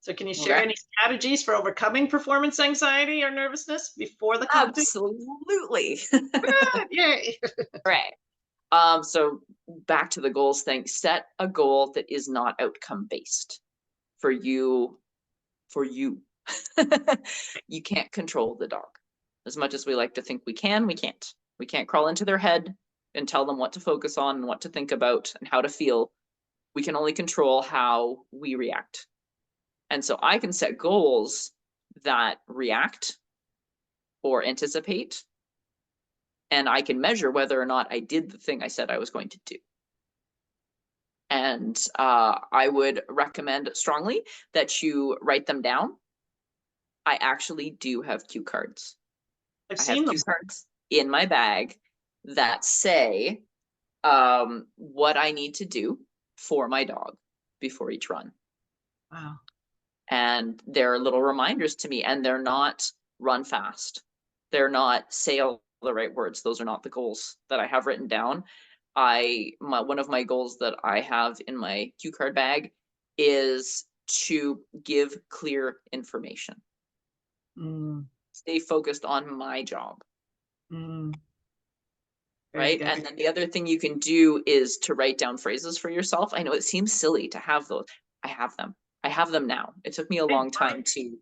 So can you share Okay. any strategies for overcoming performance anxiety or nervousness before the competition? Absolutely. Good, yay. Right. So back to the goals thing, set a goal that is not outcome based for you, for you. You can't control the dog. As much as we like to think we can, we can't. We can't crawl into their head and tell them what to focus on and what to think about and how to feel. We can only control how we react. And so I can set goals that react or anticipate, and I can measure whether or not I did the thing I said I was going to do. And I would recommend strongly that you write them down. I actually do have cue cards. I've I have seen them. cue cards in my bag that say what I need to do for my dog before each run. Wow. And they're little reminders to me, and they're not run fast. They're not say all the right words. Those are not the goals that I have written down. One of my goals that I have in my cue card bag is to give clear information. Mm, Stay focused on my job, mm, very right? good. And then the other thing you can do is to write down phrases for yourself. I know it seems silly to have those. I have them. I have them now. It took me a They long time work. to.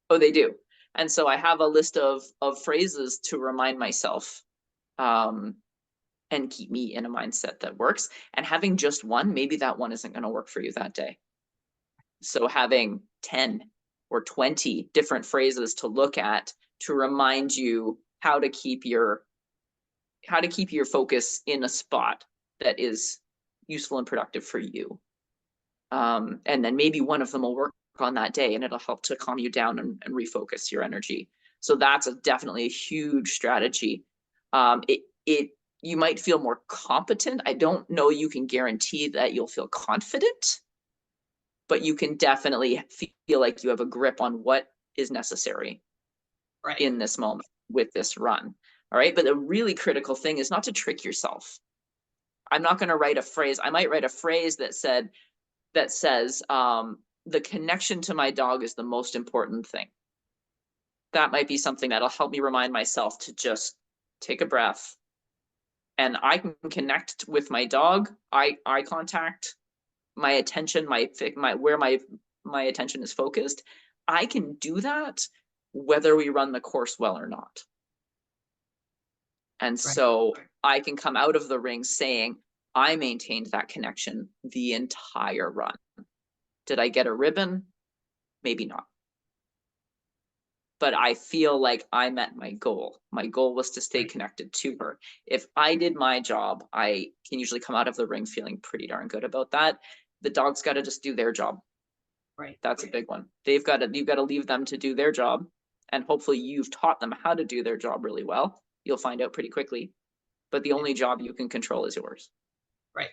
Oh, they do. And so I have a list of phrases to remind myself, um, and keep me in a mindset that works. And having just one, maybe that one isn't going to work for you that day. So having 10 or 20 different phrases to look at to remind you how to keep your focus in a spot that is useful and productive for you. And then maybe one of them will work on that day and it'll help to calm you down and refocus your energy. So that's definitely a huge strategy. It you might feel more competent. I don't know you can guarantee that you'll feel confident, but you can definitely feel like you have a grip on what is necessary Right. in this moment with this run. All right. But the really critical thing is not to trick yourself. I'm not going to write a phrase. I might write a phrase that says, the connection to my dog is the most important thing. That might be something that'll help me remind myself to just take a breath, and I can connect with my dog, eye contact, my attention, my where my attention is focused. I can do that whether we run the course well or not. And Right. so I can come out of the ring saying, I maintained that connection the entire run. Did I get a ribbon? Maybe not. But I feel like I met my goal. My goal was to stay Right. connected to her. If I did my job, I can usually come out of the ring feeling pretty darn good about that. The dog's got to just do their job. Right. That's a big one. You've got to leave them to do their job, and hopefully you've taught them how to do their job really well. You'll find out pretty quickly. But the Yeah. only job you can control is yours. Right.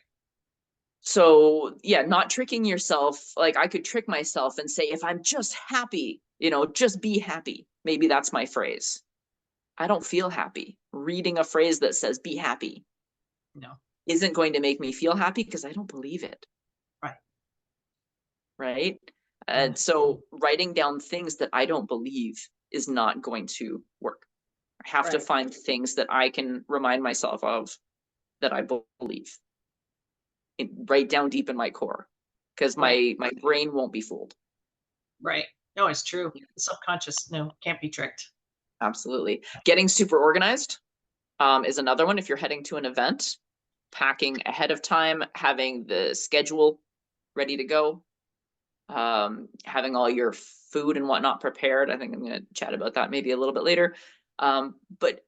So yeah, not tricking yourself. Like I could trick myself and say, if I'm just happy, just be happy. Maybe that's my phrase. I don't feel happy. Reading a phrase that says be happy No. isn't going to make me feel happy because I don't believe it. Right. Right. Yeah. And so writing down things that I don't believe is not going to work. I have to Right. find things that I can remind myself of that I believe. Right down deep in my core, because Right. my brain won't be fooled. Right. No, it's true. The subconscious, no, can't be tricked. Absolutely. Getting super organized is another one. If you're heading to an event, packing ahead of time, having the schedule ready to go, having all your food and whatnot prepared. I think I'm going to chat about that maybe a little bit later. But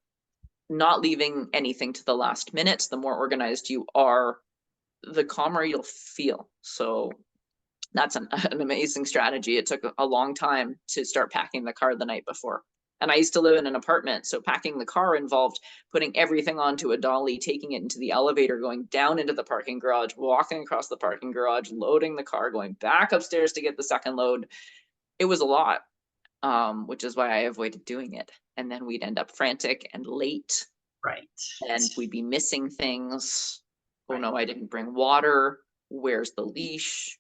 not leaving anything to the last minute. The more organized you are, the calmer you'll feel. So that's an amazing strategy. It took a long time to start packing the car the night before. And I used to live in an apartment, so packing the car involved putting everything onto a dolly, taking it into the elevator, going down into the parking garage, walking across the parking garage, loading the car, going back upstairs to get the second load. It was a lot, which is why I avoided doing it. And then we'd end up frantic and late, Right. and we'd be missing things. Oh Right. no, I didn't bring water. Where's the leash?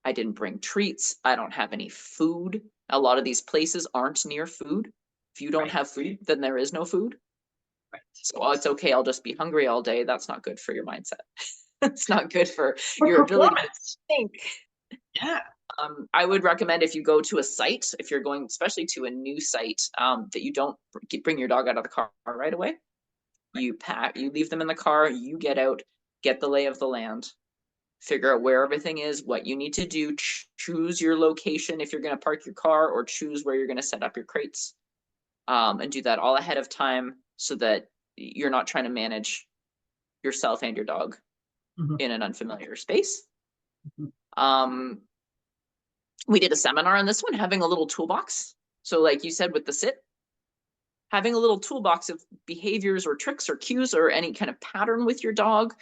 I didn't bring treats. I don't have any food. A lot of these places aren't near food. If you don't Right. have food, then there is no food. Right. So it's okay, I'll just be hungry all day. That's not good for your mindset. It's not good for For your ability to performance. think. Yeah. I would recommend if you go to a site, if you're going especially to a new site, that you don't bring your dog out of the car right away. You leave them in the car, you get out, get the lay of the land, figure out where everything is, what you need to do, choose your location if you're going to park your car, or choose where you're going to set up your crates, and do that all ahead of time so that you're not trying to manage yourself and your dog in an unfamiliar space. We did a seminar on this one, having a little toolbox. So like you said with the sit, having a little toolbox of behaviors or tricks or cues or any kind of pattern with your dog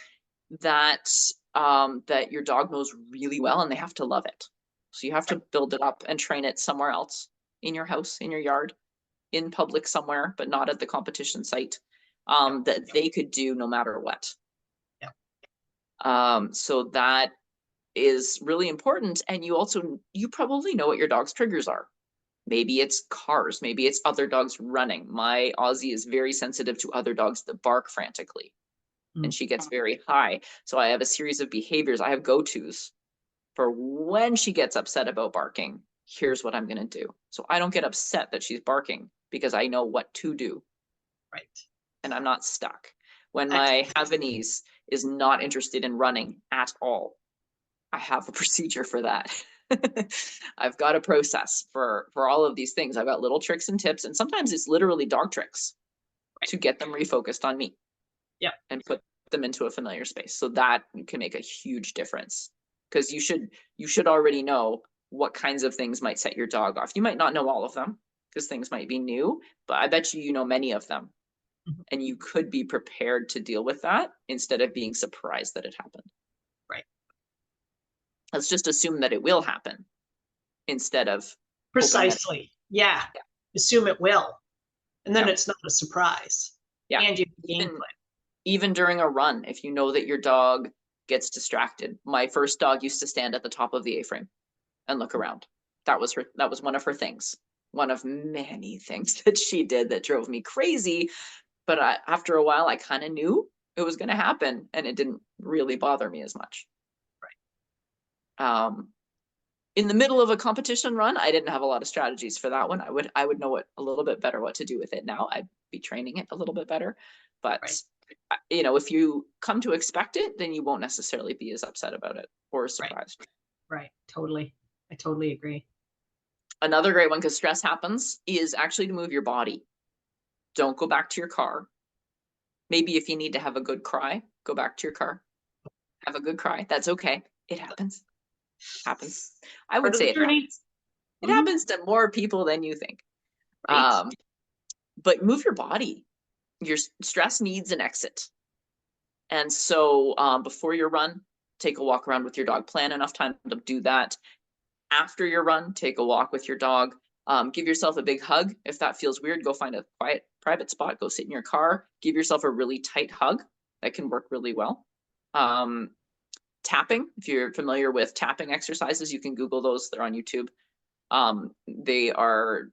that that your dog knows really well, and they have to love it. So you have to build it up and train it somewhere else, in your house, in your yard, in public somewhere, but not at the competition site, that they could do no matter what. So that is really important. And you probably know what your dog's triggers are. Maybe it's cars, maybe it's other dogs running. My Aussie is very sensitive to other dogs that bark frantically, and she gets very high. So I have a series of behaviors. I have go-tos for when she gets upset about barking. Here's what I'm going to do. So I don't get upset that she's barking because I know what to do. Right. And I'm not stuck. When my Havanese is not interested in running at all, I have a procedure for that. I've got a process for all of these things. I've got little tricks and tips, and sometimes it's literally dog tricks to get them refocused on me. Yeah. And put them into a familiar space. So that can make a huge difference, because you should already know what kinds of things might set your dog off. You might not know all of them because things might be new, but I bet you know many of them. And you could be prepared to deal with that instead of being surprised that it happened. Right. Let's just assume that it will happen instead of precisely. Yeah. Assume it will. And then Yeah. it's not a surprise. Yeah. And you game plan. Even during a run, if you know that your dog gets distracted. My first dog used to stand at the top of the A-frame and look around. That was one of her things. One of many things that she did that drove me crazy. But after a while, I kind of knew it was going to happen, and it didn't really bother me as much. Right. In the middle of a competition run, I didn't have a lot of strategies for that one. I would know a little bit better what to do with it now. I'd be training it a little bit better. But you know, if you come to expect it, then you won't necessarily be as upset about it or surprised. Right. Totally. I totally agree. Another great one, because stress happens, is actually to move your body. Don't go back to your car. Maybe if you need to have a good cry, go back to your car. Have a good cry. That's okay. It happens. Happens. I would say it happens. It happens to more people than you think. Right. But move your body. Your stress needs an exit. And so before your run, take a walk around with your dog. Plan enough time to do that. After your run, take a walk with your dog. Give yourself a big hug. If that feels weird, go find a quiet, private spot. Go sit in your car. Give yourself a really tight hug. That can work really well. Tapping, if you're familiar with tapping exercises, you can Google those. They're on YouTube. They are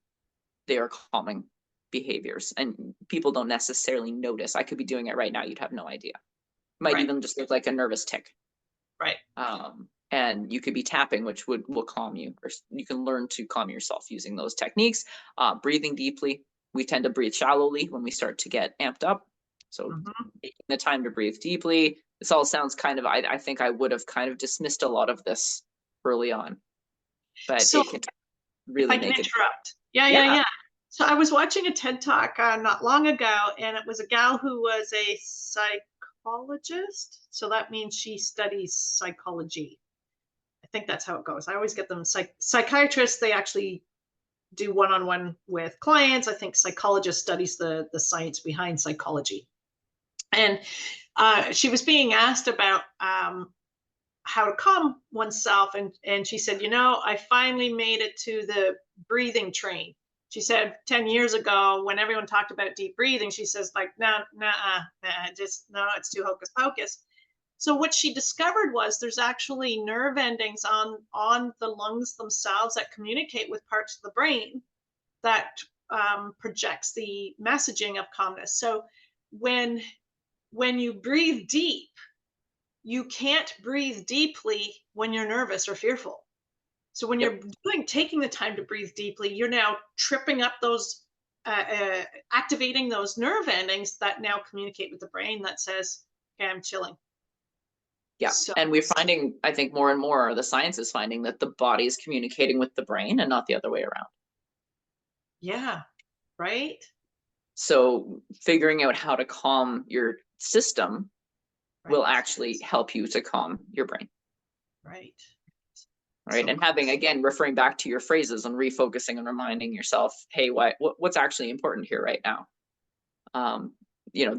calming behaviors, and people don't necessarily notice. I could be doing it right now. You'd have no idea. Might even just look like a nervous tick. Right. And you could be tapping, which will calm you, or you can learn to calm yourself using those techniques. Breathing deeply. We tend to breathe shallowly when we start to get amped up. So taking the time to breathe deeply. This all sounds kind of, I think I would have kind of dismissed a lot of this early on, but so, it can really make it. Interrupt. Yeah. So I was watching a TED Talk not long ago, and it was a gal who was a psychologist. So that means she studies psychology. I think that's how it goes. I always get them psychiatrists. They actually do one-on-one with clients. I think psychologist studies the science behind psychology. And she was being asked about how to calm oneself. And she said, I finally made it to the breathing train. She said 10 years ago, when everyone talked about deep breathing, she says, like, no, it's too hocus pocus. So what she discovered was there's actually nerve endings on the lungs themselves that communicate with parts of the brain that projects the messaging of calmness. So when you breathe deep, you can't breathe deeply when you're nervous or fearful. So when Yep. you're taking the time to breathe deeply, you're now tripping up those, activating those nerve endings that now communicate with the brain that says, okay, I'm chilling. Yeah. So, And we're finding, I think more and more, the science is finding that the body is communicating with the brain and not the other way around. yeah, right? So figuring out how to calm your system will Right, actually help you to calm your brain. right. Right. So And cool. having, again, referring back to your phrases and refocusing and reminding yourself, hey, what's actually important here right now?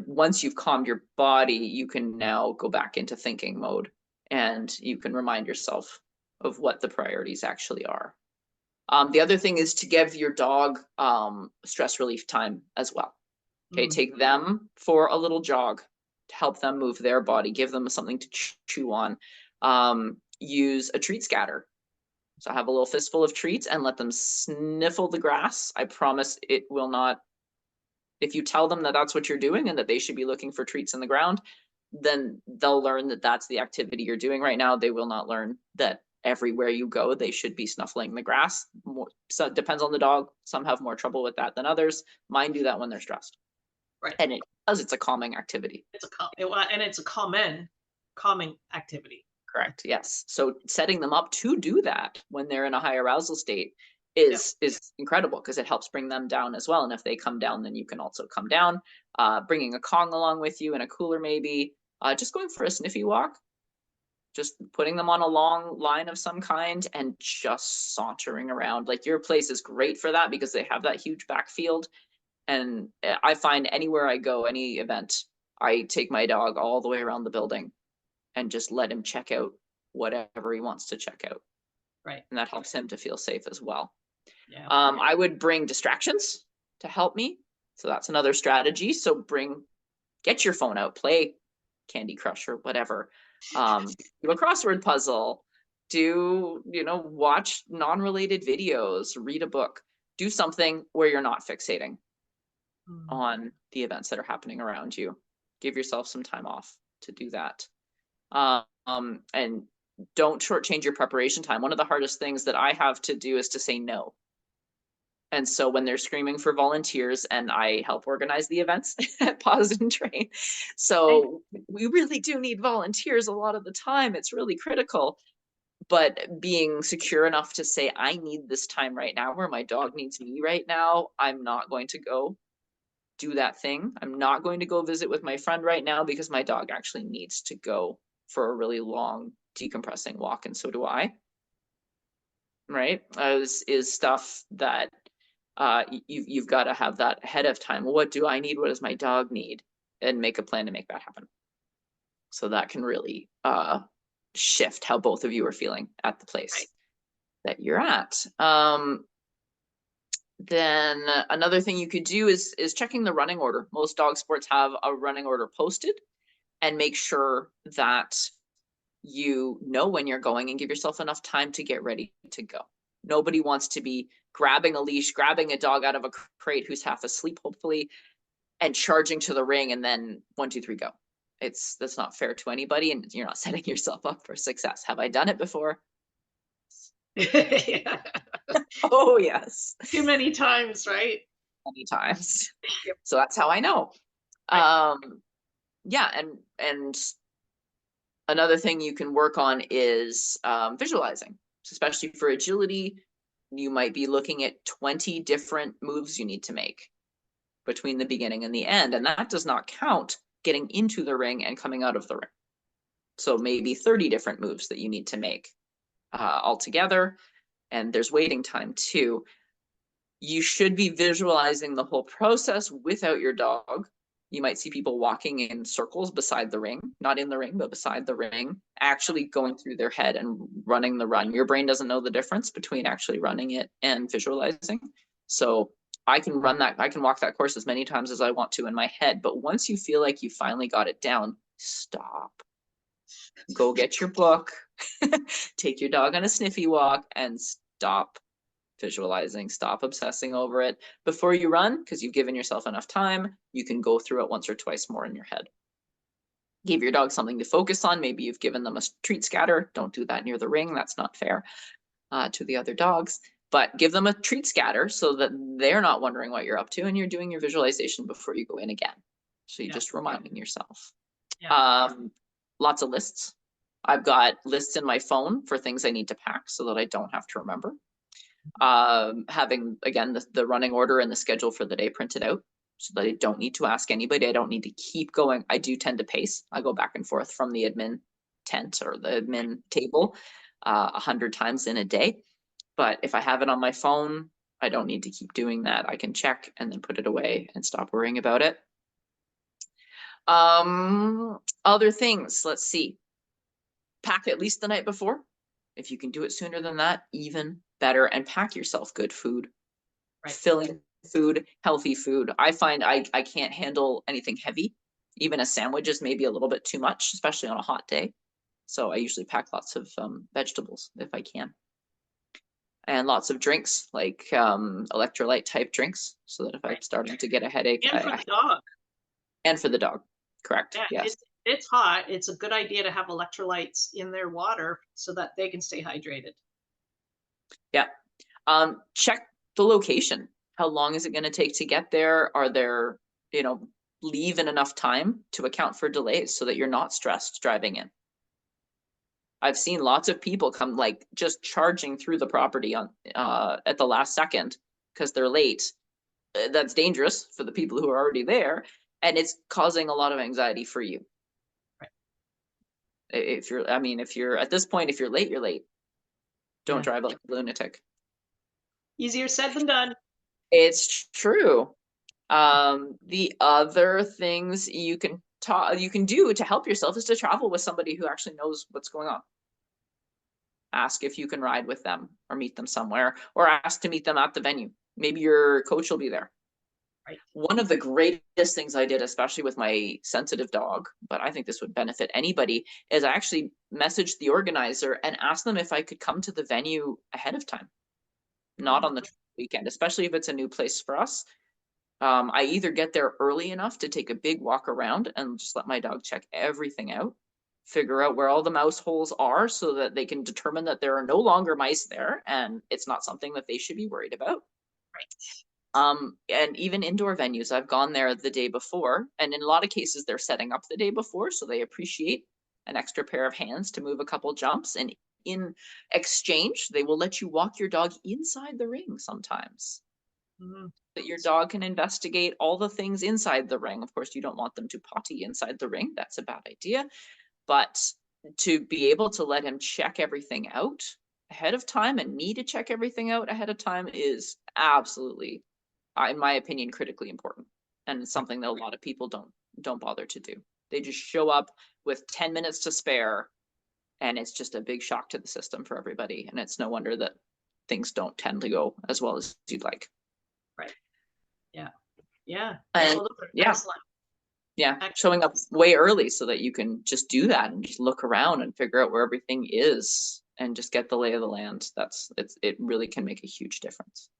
Once you've calmed your body, you can now go back into thinking mode and you can remind yourself of what the priorities actually are. The other thing is to give your dog stress relief time as well. Okay, take them for a little jog to help them move their body, give them something to chew on. Use a treat scatter. So have a little fistful of treats and let them sniffle the grass. I promise it will not. If you tell them that that's what you're doing and that they should be looking for treats in the ground, then they'll learn that that's the activity you're doing right now. They will not learn that everywhere you go, they should be snuffling the grass. So it depends on the dog. Some have more trouble with that than others. Mine do that when they're stressed. right. And it's a calming activity. And it's a calming activity. Correct. Yes. So setting them up to do that when they're in a high arousal state Yep. is incredible because it helps bring them down as well. And if they come down, then you can also come down. Bringing a Kong along with you and a cooler, maybe. Just going for a sniffy walk. Just putting them on a long line of some kind and just sauntering around. Like your place is great for that because they have that huge backfield. And I find anywhere I go, any event, I take my dog all the way around the building and just let him check out whatever he wants to check out. Right. And that helps him to feel safe as well. Yeah. I would bring distractions to help me. So that's another strategy. So get your phone out, play Candy Crush or whatever. Do a crossword puzzle, watch non-related videos, read a book, do something where you're not fixating on the events that are happening around you. Give yourself some time off to do that. And don't shortchange your preparation time. One of the hardest things that I have to do is to say no. And so when they're screaming for volunteers, and I help organize the events at Paus-n-Train, so we really do need volunteers a lot of the time. It's really critical. But being secure enough to say, I need this time right now, where my dog needs me right now, I'm not going to go do that thing. I'm not going to go visit with my friend right now because my dog actually needs to go for a really long decompressing walk, and so do I. Right? Is stuff that you've got to have that ahead of time. What do I need? What does my dog need? And make a plan to make that happen. So that can really shift how both of you are feeling at the place that you're at. Then another thing you could do is checking the running order. Most dog sports have a running order posted, and make sure that you know when you're going and give yourself enough time to get ready to go. Nobody wants to be grabbing a leash, grabbing a dog out of a crate who's half asleep, hopefully, and charging to the ring and then 1, 2, 3, go. That's not fair to anybody, and you're not setting yourself up for success. Have I done it before? Yeah. Oh, yes. Too many times, right? Many times. Yep. So that's how I know. Right. Yeah, and another thing you can work on is visualizing, especially for agility. You might be looking at 20 different moves you need to make between the beginning and the end, and that does not count getting into the ring and coming out of the ring. So maybe 30 different moves that you need to make altogether, and there's waiting time too. You should be visualizing the whole process without your dog. You might see people walking in circles beside the ring, not in the ring, but beside the ring, actually going through their head and running the run. Your brain doesn't know the difference between actually running it and visualizing. So I can walk that course as many times as I want to in my head. But once you feel like you finally got it down, stop. Go get your book, take your dog on a sniffy walk, and stop visualizing, stop obsessing over it. Before you run, because you've given yourself enough time, you can go through it once or twice more in your head. Give your dog something to focus on. Maybe you've given them a treat scatter. Don't do that near the ring. That's not fair to the other dogs. But give them a treat scatter so that they're not wondering what you're up to, and you're doing your visualization before you go in again. So you're just reminding yourself. Lots of lists. I've got lists in my phone for things I need to pack so that I don't have to remember. Having, again, the running order and the schedule for the day printed out so that I don't need to ask anybody. I don't need to keep going. I do tend to pace. I go back and forth from the admin tent or the admin table 100 times in a day. But if I have it on my phone, I don't need to keep doing that. I can check and then put it away and stop worrying about it. Other things, let's see. Pack at least the night before. If you can do it sooner than that, even better. And pack yourself good food, filling food, healthy food. I find I can't handle anything heavy. Even a sandwich is maybe a little bit too much, especially on a hot day. So I usually pack lots of vegetables if I can. And lots of drinks, like electrolyte type drinks, so that if I'm starting to get a headache. And for the dog. And for the dog, correct. Yeah, yes. It's hot. It's a good idea to have electrolytes in their water so that they can stay hydrated. Yeah. Check the location. How long is it going to take to get there? Are there, leave in enough time to account for delays so that you're not stressed driving in? I've seen lots of people come like just charging through the property on at the last second because they're late. That's dangerous for the people who are already there, and it's causing a lot of anxiety for you. Right. If you're at this point, if you're late, you're late. Don't drive like a lunatic. Easier said than done. It's true. The other things you can do to help yourself is to travel with somebody who actually knows what's going on. Ask if you can ride with them or meet them somewhere, or ask to meet them at the venue. Maybe your coach will be there. Right. One of the greatest things I did, especially with my sensitive dog, but I think this would benefit anybody, is I actually messaged the organizer and asked them if I could come to the venue ahead of time, not on the weekend, especially if it's a new place for us. I either get there early enough to take a big walk around and just let my dog check everything out, figure out where all the mouse holes are so that they can determine that there are no longer mice there and it's not something that they should be worried about. Right. And even indoor venues, I've gone there the day before, and in a lot of cases they're setting up the day before, so they appreciate an extra pair of hands to move a couple jumps, and in exchange they will let you walk your dog inside the ring sometimes. That your dog can investigate all the things inside the ring. Of course, you don't want them to potty inside the ring. That's a bad idea. But to be able to let him check everything out ahead of time, and me to check everything out ahead of time, is absolutely, in my opinion, critically important. And it's something that a lot of people don't bother to do. They just show up with 10 minutes to spare, and it's just a big shock to the system for everybody. And it's no wonder that things don't tend to go as well as you'd like. Right. Yeah. Yeah. Excellent. Yeah. Showing up way early so that you can just do that and just look around and figure out where everything is and just get the lay of the land. It really can make a huge difference.